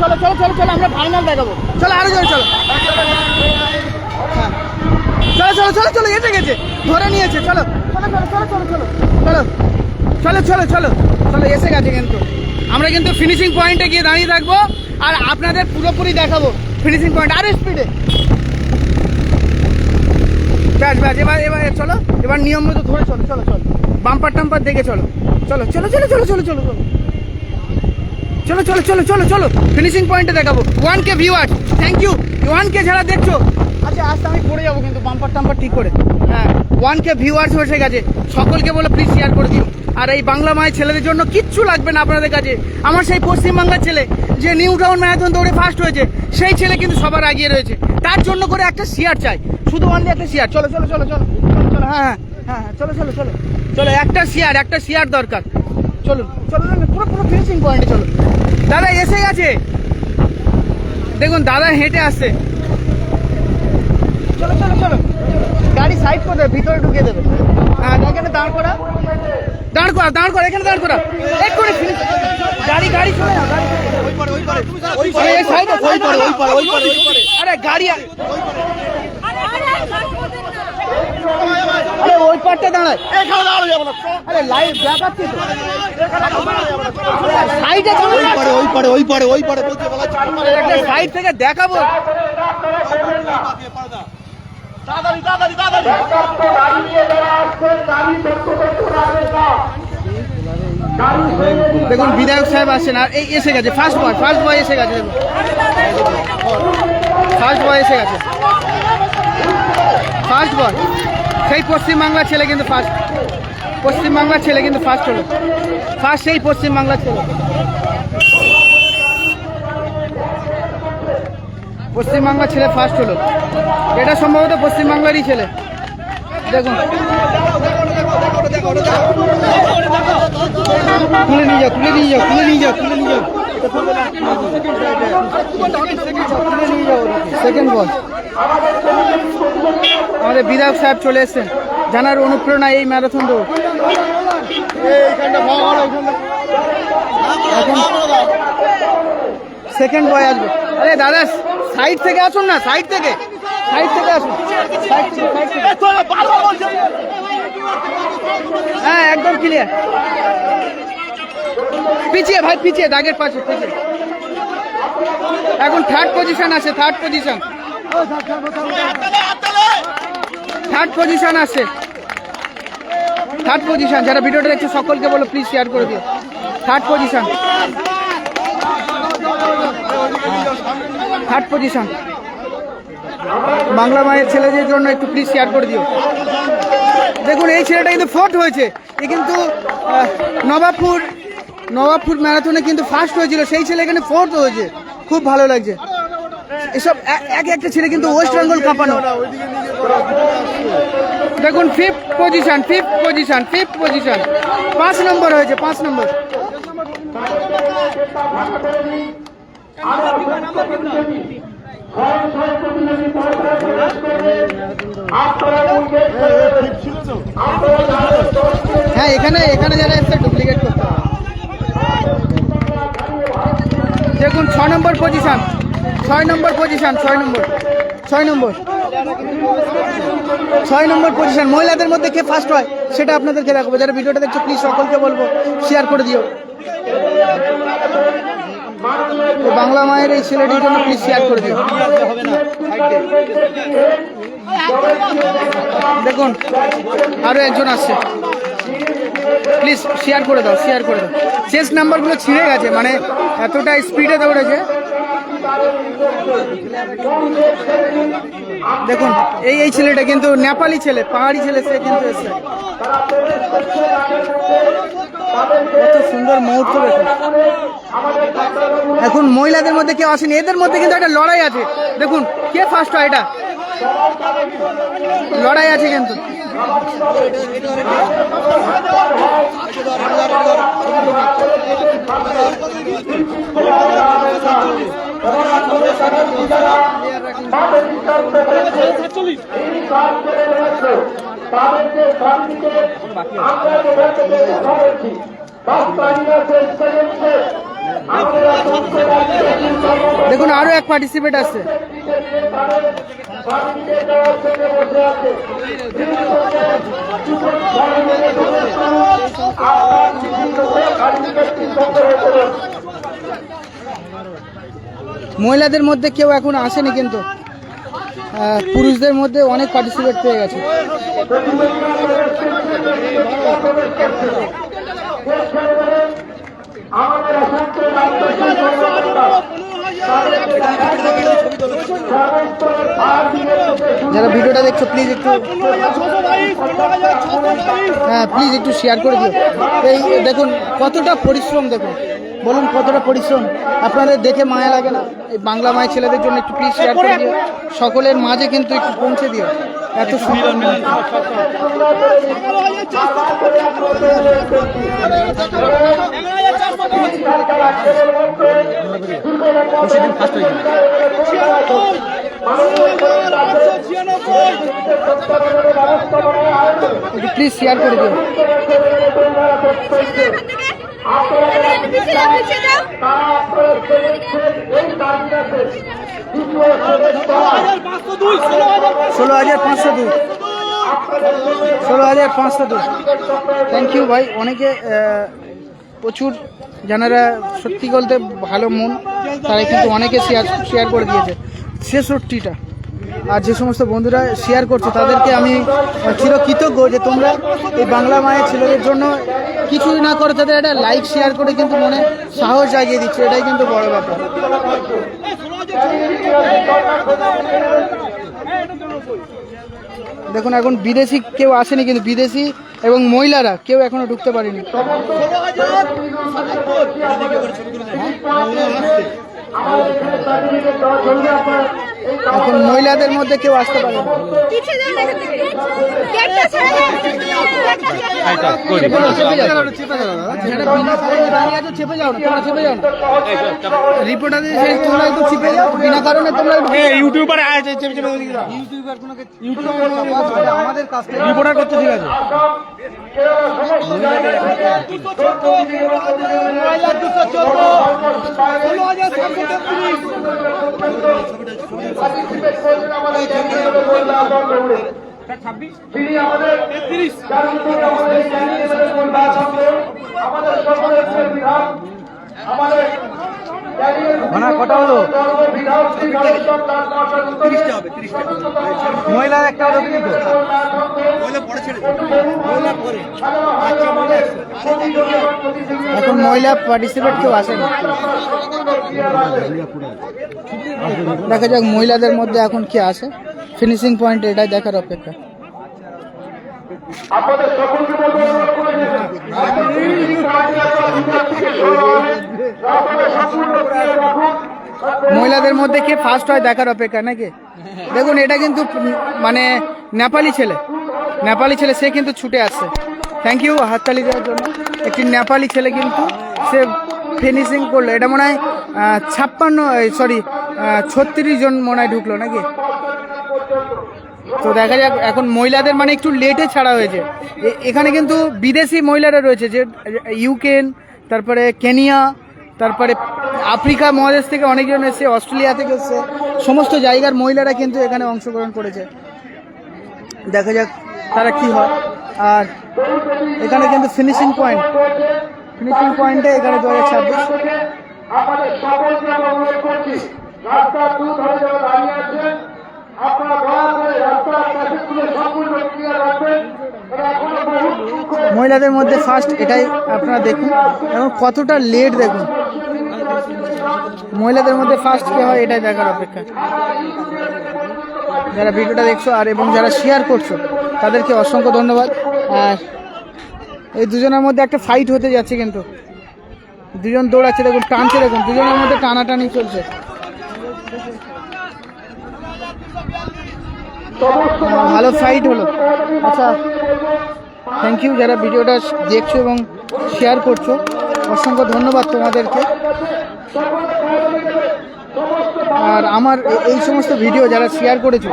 চলো চলো চলো চলো, আমরা ফাইনাল দেখাবো। চলো আরো জোরে চলো। হ্যাঁ চলো চলো চলো চলো, এসে গেছে, ধরে নিয়েছে। চলো চলো চলো চলো চলো চলো চলো চলো চলো চলো চলো, এসে গেছে কিন্তু। আমরা কিন্তু ফিনিশিং পয়েন্টে গিয়ে দাঁড়িয়ে থাকবো আর আপনাদের পুরোপুরি দেখাবো ফিনিশিং পয়েন্ট। আরো স্পিডে ব্যাস ব্যাস। এবার চলো, এবার নিয়ম মতো ধরে চলো। চলো চলো, বাম্পার টাম্পার দেখে চলো। চলো চলো চলো চলো চলো চলো চলো চলো চলো চলো চলো চলো, ফিনিশিং পয়েন্টে দেখাবো। 1K viewers, thank you. 1K যারা দেখছো, আচ্ছা আজকে আমি পড়ে যাবো কিন্তু বাম্পার টাম্পার ঠিক করে। হ্যাঁ 1K ভিউয়ার্স হয়ে গেছে, সকলকে বলো প্লিজ শেয়ার করে দিও। আর এই বাংলা মায়ের ছেলেদের জন্য কিচ্ছু লাগবে না আপনাদের কাছে। আমার সেই পশ্চিমবাংলার ছেলে যে নিউ টাউন ম্যারাথন দৌড়ে ফার্স্ট হয়েছে, সেই ছেলে কিন্তু সবার আগিয়ে রয়েছে। তার জন্য করে একটা শেয়ার চাই, শুধু অনলি একটা শেয়ার। চলো চলো চলো চলো চলো, হ্যাঁ হ্যাঁ হ্যাঁ চলো চলো চলো চলো, একটা শেয়ার দরকার। চলুন চলো, পুরো পুরো ফিনিশিং পয়েন্টে চলো। দাদা এসে গেছে, দেখুন দাদা হেঁটে আসছে। চলো চলো চলো, গাড়ি সাইড করে দেবে, ভিতরে ঢুকিয়ে দেবে। হ্যাঁ এখানে দাঁড় করা, দাঁড় করা, দাঁড় করা, এখানে দাঁড় করা। এক্ষুনি গাড়ি চলে যাও, আরে গাড়ি আরে ওই পারটা দাঁড়ায়, আরে লাইভ দেখাচ্ছি তো, সাইডে একটা সাইড থেকে দেখাবো। দেখুন বিধায়ক সাহেব আসছেন, আর এই এসে গেছে ফার্স্ট বয় এসে গেছে, দেখুন ফার্স্ট বয় এসে গেছে, ফার্স্ট বয়। সেই পশ্চিমবাংলার ছেলে কিন্তু ফার্স্ট, পশ্চিমবাংলার ছেলে কিন্তু ফার্স্ট হলো, ফার্স্ট সেই পশ্চিমবাংলার ছেলে, পশ্চিমবাংলার ছেলে ফার্স্ট হলো। এটা সম্ভবত পশ্চিমবাংলারই ছেলে। দেখুন তুলে নিয়ে যাও, তুলে নিয়ে যাও, তুলে নিয়ে যাও, তুলে নিয়ে যাও, সেকেন্ড বল। আমাদের বিধায়ক সাহেব চলে এসছেন, জানার অনুপ্রেরণা এই ম্যারাথন দৌড়। সেকেন্ড বয় আসবে। আরে দাদা সাইড থেকে আসুন না, সাইড থেকে আসুন, হ্যাঁ একদম ক্লিয়ার। পিছিয়ে ভাই, পিছিয়ে দাগের পাশে পিছিয়ে। এখন থার্ড পজিশন আছে, থার্ড পজিশন আসছে, থার্ড পজিশন। যারা ভিডিওটা দেখছে সকলকে বলো প্লিজ শেয়ার করে দিও। Third position, third position Bangla মায়ের ছেলেদের জন্য একটু প্লিজ শেয়ার করে দিও। দেখুন এই ছেলেটা কিন্তু ফোর্থ হয়েছে, এ কিন্তু নবাবপুর ম্যারাথনে কিন্তু ফার্স্ট হয়েছিল, সেই ছেলে এখানে ফোর্থ হয়েছে, খুব ভালো লাগছে। এসব এক একটা ছেলে কিন্তু ওয়েস্ট বেঙ্গল কাঁপানো। দেখুন ফিফথ পজিশন, 5 নম্বর হয়েছে, 5 নম্বর। হ্যাঁ এখানে যারা এসছে ডুপ্লিকেট করতে হবে। দেখুন 6 নম্বর পজিশন, 6 নম্বর পজিশন। মহিলাদের মধ্যে কে ফার্স্ট হয় সেটা আপনাদেরকে দেখাবো। যারা ভিডিওটা দেখছো প্লিজ সকলকে বলবো শেয়ার করে দিও। বাংলা মায়ের এই ছেলেটির জন্য প্লিজ শেয়ার করে দিও। দেখুন আরো একজন আসছে, প্লিজ শেয়ার করে দাও, শেয়ার করে দাও। চেস্ট নাম্বারগুলো ছিঁড়ে গেছে, মানে এতটা স্পিডে দৌড়েছে। দেখুন এই ছেলেটা কিন্তু নেপালি ছেলে, পাহাড়ি ছেলে, সে কিন্তু এসছে। কত সুন্দর মুহূর্ত দেখুন। এখন মহিলাদের মধ্যে কেউ আসেনি, এদের মধ্যে কিন্তু একটা লড়াই আছে। দেখুন কে ফার্স্ট হয়, এটা লড়াই আছে কিন্তু। দেখুন আরো এক পার্টিসিপেট আছে। মহিলাদের মধ্যে কেউ এখন আসেনি, কিন্তু পুরুষদের মধ্যে অনেক পার্টিসিপেট পেয়ে গেছে। যারা ভিডিওটা দেখছো প্লিজ একটু প্লিজ একটু শেয়ার করে দিও। এই দেখুন কতটা পরিশ্রম, দেখুন বলুন কতটা পরিশ্রম, আপনাদের দেখে মায়া লাগে না? এই বাংলা মায়ের ছেলেদের জন্য একটু প্লিজ শেয়ার করে দিও, সকলের মাঝে কিন্তু একটু পৌঁছে দিও। এত সুন্দর প্লিজ শেয়ার করে দিও। ষোলো হাজার 502। 16,500 থ্যাংক ইউ ভাই। অনেকে প্রচুর যারা সত্যি বলতে ভালো মন তারা কিন্তু অনেকে শেয়ার করে দিয়েছে 66টা। আর যে সমস্ত বন্ধুরা শেয়ার করছে তাদেরকে আমি চিরকৃতজ্ঞ যে তোমরা এই বাংলা মায়ের ছেলেদের জন্য কিছুই না করে তাদের একটা লাইক শেয়ার করে কিন্তু মনে সাহস জাগিয়ে দিচ্ছে, এটাই কিন্তু বড় ব্যাপার। দেখুন এখন বিদেশি কেউ আসেনি, কিন্তু বিদেশি এবং মহিলারা কেউ এখনো ঢুকতে পারেনি। এখন মহিলাদের মধ্যে কেউ আসতে পারে না। ইউটিউবার আছে আমাদের কাছ থেকে রিপোর্টার করতে ঠিক আছে। কটা হলো? মহিলার একটা হলো কিন্তু এখন মহিলা পার্টিসিপেট কেউ আসে না। দেখা যাক মহিলাদের মধ্যে এখন কি আসে। ফিনিশিং পয়েন্ট এটাই দেখার অপেক্ষা। মহিলাদের মধ্যে কে ফার্স্ট হয় দেখার অপেক্ষা নাকি। দেখুন এটা কিন্তু মানে নেপালি ছেলে, সে কিন্তু ছুটে আসছে। থ্যাংক ইউ হাততালি দেওয়ার জন্য। একটি নেপালি ছেলে কিন্তু সে ফিনিশিং করলো। এটা মনে হয় 36 জন মনে হয় ঢুকলো নাকি। তো দেখা যাক এখন মহিলাদের মানে একটু লেটে ছাড়া হয়েছে। এখানে কিন্তু বিদেশি মহিলারা রয়েছে, যে ইউক্রেন, তারপরে কেনিয়া, তারপরে আফ্রিকা মহাদেশ থেকে অনেকজন এসছে, অস্ট্রেলিয়া থেকে এসছে, সমস্ত জায়গার মহিলারা কিন্তু এখানে অংশগ্রহণ করেছে। দেখা যাক তারা কি হয়। আর এখানে কিন্তু ফিনিশিং পয়েন্টে এখানে 2026 আমাদের সকলকে আমরা অনুরোধ করছি, রাস্তার দুধারে যারা দাঁড়িয়ে আছেন আপনারা দয়া করে রাস্তার ট্রাফিকগুলো সম্পূর্ণ ক্লিয়ার রাখবেন। মহিলাদের মধ্যে ফার্স্ট এটাই আপনারা দেখুন এবং কতটা লেট দেখুন। মহিলাদের মধ্যে ফার্স্ট কে হয় এটাই দেখার অপেক্ষা। যারা ভিডিওটা দেখছো আর এবং যারা শেয়ার করছো তাদেরকে অসংখ্য ধন্যবাদ। আর এই দুজনের মধ্যে একটা ফাইট হতে যাচ্ছে, কিন্তু দুজন দৌড়াচ্ছে, দেখুন টানছে, দেখুন দুজনের মধ্যে টানাটানি চলছে। ভালো ফাইট হলো। আচ্ছা থ্যাংক ইউ যারা ভিডিওটা দেখছো এবং শেয়ার করছো, অসংখ্য ধন্যবাদ তোমাদেরকে। আর আমার এই সমস্ত ভিডিও যারা শেয়ার করেছো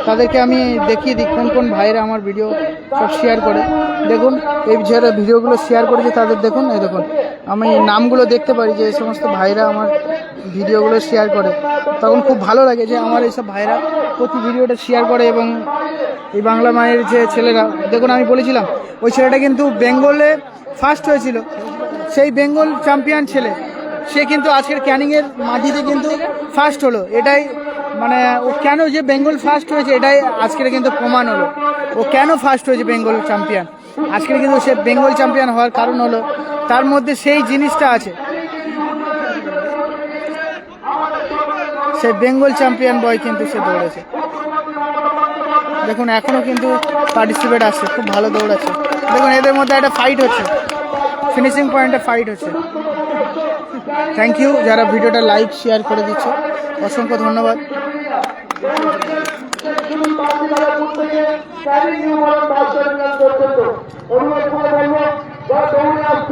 তাদেরকে আমি দেখিয়ে দিই কোন কোন ভাইরা আমার ভিডিও সব শেয়ার করে। দেখুন এই যারা ভিডিওগুলো শেয়ার করেছে তাদের দেখুন, এই দেখুন আমি নামগুলো দেখতে পারি যে এই সমস্ত ভাইরা আমার ভিডিওগুলো শেয়ার করে। তখন খুব ভালো লাগে যে আমার এইসব ভাইরা প্রতি ভিডিওটা শেয়ার করে। এবং এই বাংলা মায়ের যে ছেলেরা, দেখুন আমি বলেছিলাম ওই ছেলেটা কিন্তু বেঙ্গলে ফার্স্ট হয়েছিল, সেই বেঙ্গল চ্যাম্পিয়ন ছেলে, সে কিন্তু আজকের ক্যানিংয়ের মাটিতে কিন্তু ফার্স্ট হলো। এটাই মানে ও কেন যে বেঙ্গল ফার্স্ট হয়েছে এটাই আজকের কিন্তু প্রমাণ হলো। ও কেন ফার্স্ট হয়েছে বেঙ্গল চ্যাম্পিয়ন, আজকের কিন্তু সে বেঙ্গল চ্যাম্পিয়ন হওয়ার কারণ হলো তার মধ্যে সেই জিনিসটা আছে, সে বেঙ্গল চ্যাম্পিয়ন বয় কিন্তু সে দৌড়েছে। দেখুন এখনো কিন্তু পার্টিসিপেট আসছে, খুব ভালো দৌড়াচ্ছে। দেখুন এদের মধ্যে একটা ফাইট হচ্ছে, ফিনিশিং পয়েন্টে ফাইট হচ্ছে। থ্যাংক ইউ যারা ভিডিওটা লাইক শেয়ার করে দিচ্ছে, অসংখ্য ধন্যবাদ।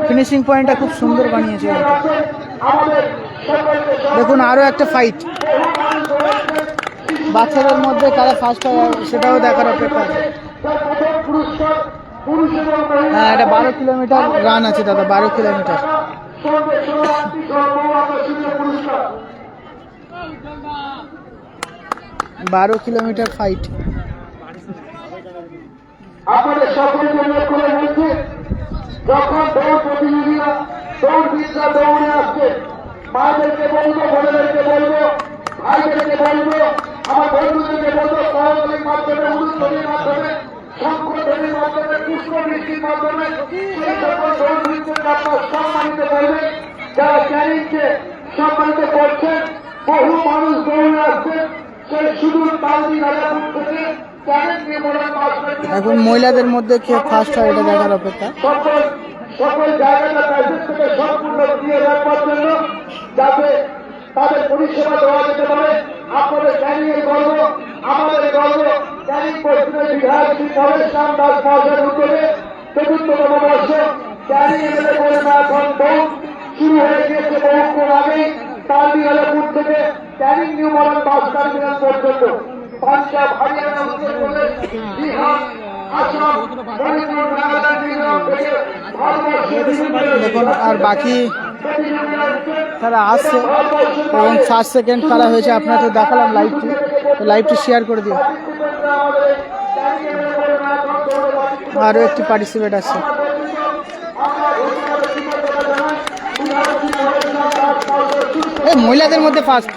ফিনিশিং পয়েন্টটা খুব সুন্দর বানিয়েছে। দেখুন আরও একটা ফাইট, বাচ্চাদের মধ্যে কারা ফার্স্ট হয় সেটাও দেখার অপেক্ষা। হ্যাঁ এটা 12 কিলোমিটার রান আছে দাদা, 12 কিলোমিটার। 12 kilometre fight. সকলকে অনুরোধ করে বলছি, যখন দৌড় প্রতিযোগীরা দৌড়বিদরা দৌড়ে আসছে, মায়েদেরকে বলবো, বোনেদেরকে বলবো, ভাইদেরকে বলবো, আমার বন্ধুদেরকে বলবো, করতালির মাধ্যমে, উলুধ্বনির মাধ্যমে, শঙ্খধ্বনির মাধ্যমে, পুষ্পবৃষ্টির মাধ্যমে সেই সকল দৌড়বিদদেরকে আপনার সম্মানিত করবেন। যারা ক্যানিংকে সম্মানিত করছেন, বহু মানুষ দৌড়ে আসছেন সেই সুদূর তালদি রাজাপুর থেকে ক্যানিং নির্মূলন মাস্টার। এখন মহিলাদের মধ্যে কে ফার্স্ট হয় এটা দেখার অপেক্ষা। সকল জায়গাটা তাদের থেকে সম্পূর্ণ দিয়ে রাখবার জন্য, যাতে তাদের পরিষেবা দেওয়া যেতে পারে। আপনাদের ক্যানিংয়ের গর্ব, আমাদের গর্ব। ক্যানিং পশ্চিমের বিধায়ক শ্রী পরেশ রাম দাস মহাশয়ের উদ্যোগে ৪র্থতম বর্ষ ক্যানিং এমএলএ করে না এখন দৌড় শুরু হয়ে গিয়েছে বহুক্ষণ আগেই। তালদি রাজাপুর থেকে Canning new modern bus terminal পর্যন্ত পাঞ্জাব, হরিয়ানা, উত্তরপ্রদেশ, বিহার, আসাম, মণিপুর, নাগাল্যান্ড, মিজোরাম থেকে ভারতবর্ষের বিভিন্ন দেখুন আর বাকি তারা আসছে এবং ফার্স্ট সেকেন্ড খেলা হয়েছে। আপনারা তো দেখালাম লাইভটি, তো লাইভটি শেয়ার করে দিও। আরও একটি পার্টিসিপেট আছে। এই মহিলাদের মধ্যে ফার্স্ট,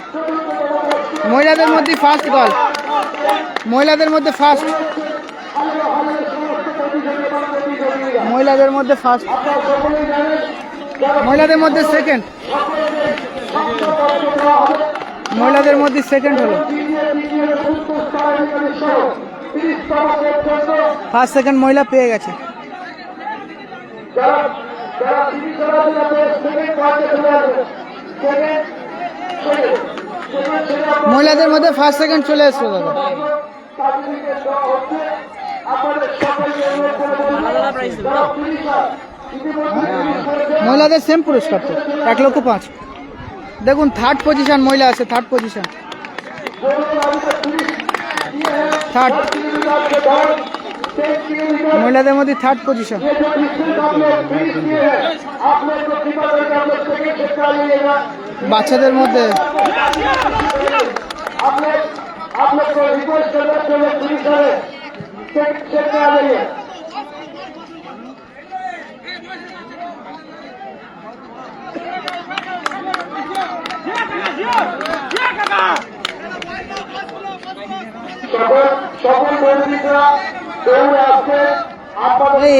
মহিলাদের মধ্যে ফার্স্ট গল, মহিলাদের মধ্যে ফার্স্ট, মহিলাদের মধ্যে ফার্স্ট, মহিলাদের মধ্যে সেকেন্ড, মহিলাদের মধ্যে সেকেন্ড হলো। ফার্স্ট সেকেন্ড মহিলা পেয়ে গেছে। মহিলাদের মধ্যে ফার্স্ট সেকেন্ড চলে এসছে দাদা। মহিলাদের সেম পুরস্কার তো 1,05,000। দেখুন থার্ড পজিশন মহিলা আছে, থার্ড পজিশন, থার্ড মহিলাদের মধ্যে থার্ড পজিশন। বাচ্চাদের মধ্যে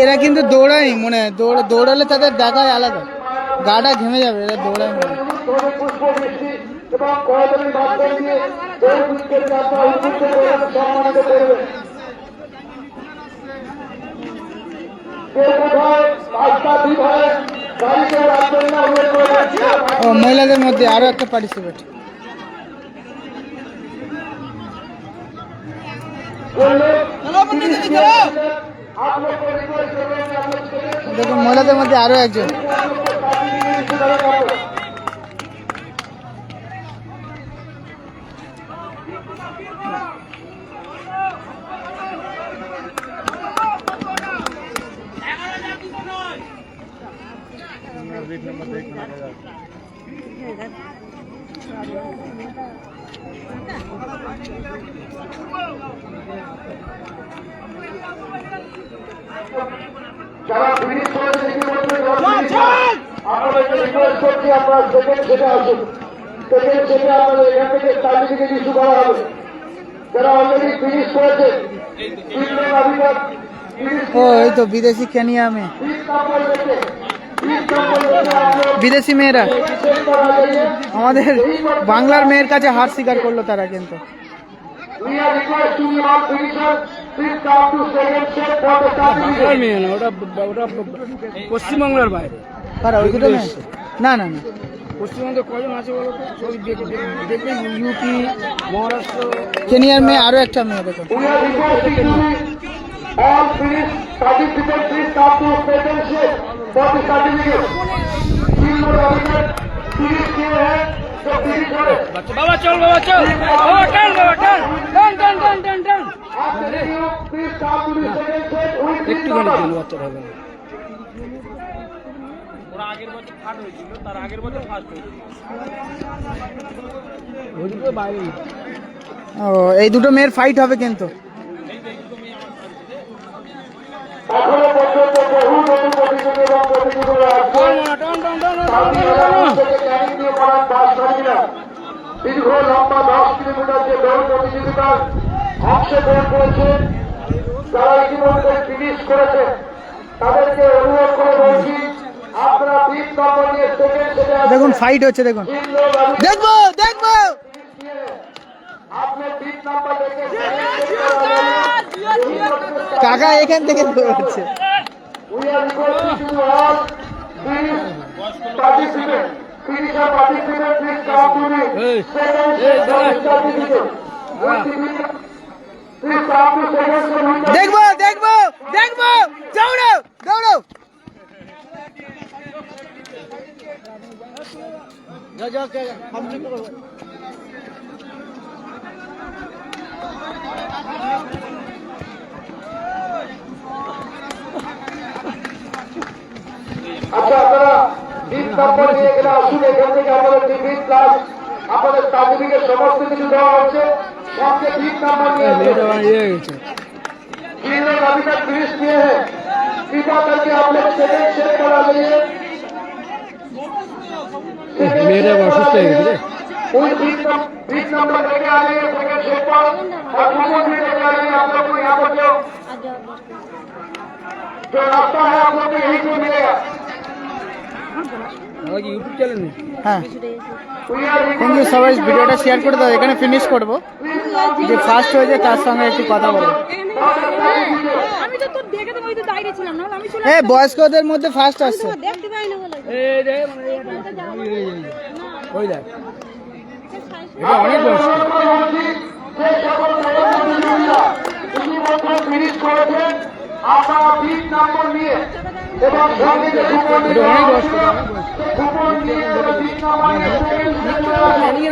এরা কিন্তু দৌড়ায় মনে হয়, দৌড়ালে তাদের দেখায় আলাদা, গাটা ঘেমে যাবে, এরা দৌড়ায় মনে হয়। ও মহিলাদের মধ্যে আরো একটা পার্টিসিপেট। দেখুন মহিলাদের মধ্যে আরো একজন। যারা ফিনিশ করেছে আপনাদেরকে রিকোয়েস্ট করছি, আপনারা সেকেন্ড সেটে আসুন। সেকেন্ড সেটে আপনাদের এখান থেকে সার্টিফিকেট ইস্যু করা হবে। যারা অলরেডি ফিনিশ করেছে, ও এই তো বিদেশি কেনিয়া মেয়ে, বিদেশি মেয়েরা আমাদের বাংলার মেয়ের কাছে হার স্বীকার করলো তারা। কিন্তু পশ্চিমবাংলার বাইরে কারা ওই দুটো মেয়ে? না না না, পশ্চিমবঙ্গে কজন আছে বলো তো? দেখবেন ইউপি, মহারাষ্ট্র, কেনিয়ার মেয়ে আরো একটা মেয়ে দেখুন। বাবা চল, বাবা চল, বাবা টান, বাবা টান, টান টান টান টান টান। একটুখানি জন্য বাচ্চা হবে না। ওরা আগের বছর থার্ড হয়েছিল, তার আগের বছর ফার্স্ট হয়েছিল। ওইদিকে বাইরে ও এই দুটো মেয়ের ফাইট হবে কিন্তু। এখনো পর্যন্ত বহু নতুন প্রতিযোগী এবং প্রতিযোগীরা আসছেন। থেকে ক্যানিং দিয়ে পড়ান বাস টার্মিনাল দীর্ঘ লম্বা 10 কিলোমিটার যে দৌড় প্রতিযোগিতার অংশগ্রহণ করেছে, যারা ইতিমধ্যে ফিনিশ করেছে তাদেরকে অনুরোধ করে বলছি, আপনারা 3 নম্বর নিয়ে সেকেন্ড সেটে দেখুন ফাইট হচ্ছে, দেখুন দেখবো দেখবো। আপনি 3 নম্বর থেকে কাকা এখান থেকে দৌড়াচ্ছে। We are requesting to all please participate. Please participate. Please come to me. Second certificate. Please come to second certificate. দেখবো দেখবো দেখবো, দৌড়ো দৌড়ো। আচ্ছা, আপনারা 3 নম্বর নিয়ে এখানে আসুন। এখান থেকে আমাদের টিফিন ক্লাস, আমাদের সার্টিফিকেট সমস্ত কিছু দেওয়া হচ্ছে। সঙ্গে 3 নম্বর নিয়ে जिन्होंने अभी तक फिनिश किए हैं, कृपा करके आप लोग सेकंड शेयर करा लीजिए। मेरे वापस तो है कोई 20 नंबर लेके आ जाइए सेकंड शेयर पर, और कुछ भी लेके आ जाइए। आप लोग को यहाँ पर जो रास्ता है आप लोग को यहीं से मिलेगा। यूट्यूब चैनल में হ্যাঁ, থ্যাংক ইউ সবাই। ভিডিওটা শেয়ার করে দাও, এখানে ফিনিশ করবো। যে ফার্স্ট হয়েছে তার সঙ্গে একটু কথা বলবো। আমি তো তোর দেখে তো ওই তো দাঁড়িয়ে ছিলাম না, আমি চলে এই বয়স্কদের মধ্যে ফার্স্ট আসছে। দেখতে পাই না বলে এই রে ওই দেখ, এটা অনেক বয়স্ক। ফিনিশ করেছেন আপনারা 3 নম্বর নিয়ে এবং সঙ্গে যে এটা অনেক বয়স্ক, অনেক বয়স্ক। কুপন নিয়ে 3 নম্বর নিয়ে